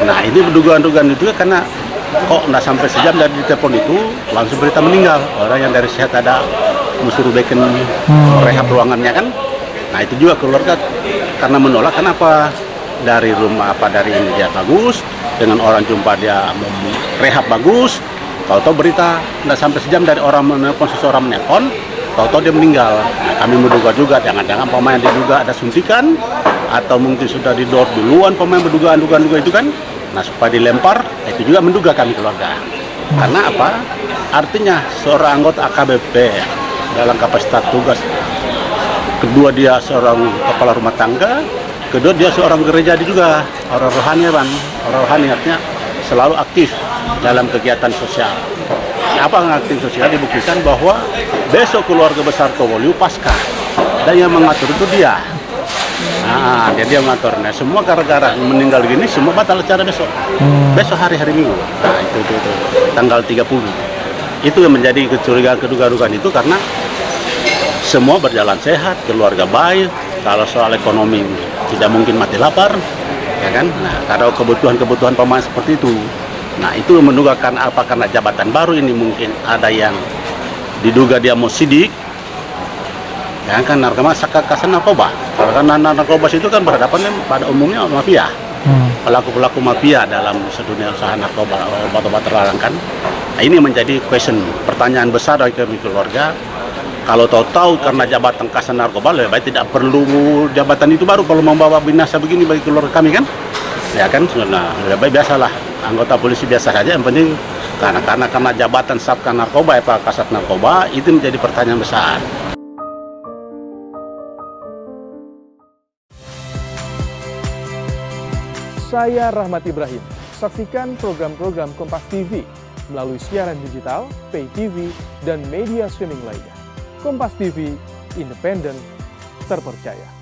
Nah ini dugaan-dugaan itu karena kok nggak sampai sejam dari telepon itu langsung berita meninggal. Orang yang dari sehat ada musuh beken rehab ruangannya kan. Nah itu juga keluarga karena menolak, kenapa dari rumah dari ini dia bagus, dengan orang jumpa dia mau rehab bagus, tahu-tahu berita nggak sampai sejam dari orang menelpon, seseorang menelpon, tahu-tahu dia meninggal. Nah, kami menduga juga jangan-jangan pemain diduga ada suntikan atau mungkin sudah didor duluan pemain berdugaan-dugaan itu kan. Nah supaya dilempar, itu juga menduga kami keluarga. Karena apa? Artinya seorang anggota AKBP dalam kapasitas tugas, kedua dia seorang kepala rumah tangga, kedua dia seorang gereja juga, orang rohani Bang. Orang rohani artinya selalu aktif dalam kegiatan sosial. Apa yang aktif sosial dibuktikan bahwa besok keluarga besar Towoliu Paskah, dan yang mengatur itu dia. Nah, dia mengatur. Nah, semua gara-gara meninggal gini, semua batal acara besok. Besok hari Minggu. Nah, itu tanggal 30. Itu yang menjadi kecurigaan, keduga-dugaan itu karena semua berjalan sehat, keluarga baik. Kalau soal ekonomi tidak mungkin mati lapar, ya kan? Nah, kalau kebutuhan pemain seperti itu, nah itu mendugakan apa karena jabatan baru ini mungkin ada yang diduga dia mau sidik. Ya kan narkoba, kasan narkoba. Karena narkoba itu kan berhadapan pada umumnya mafia, pelaku-pelaku mafia dalam sedunia usaha narkoba, obat-obat terlarang kan. Nah, ini menjadi pertanyaan besar bagi kami keluarga. Kalau tahu-tahu karena jabatan kasan narkoba, lebih baik tidak perlu jabatan itu baru kalau membawa binasa begini bagi keluarga kami kan. Ya kan, nah, lebih baik biasalah anggota polisi biasa saja. Yang penting karena jabatan satkan narkoba, kasat narkoba itu menjadi pertanyaan besar. Saya Rahmat Ibrahim. Saksikan program-program Kompas TV melalui siaran digital, pay TV, dan media streaming lainnya. Kompas TV, independen, terpercaya.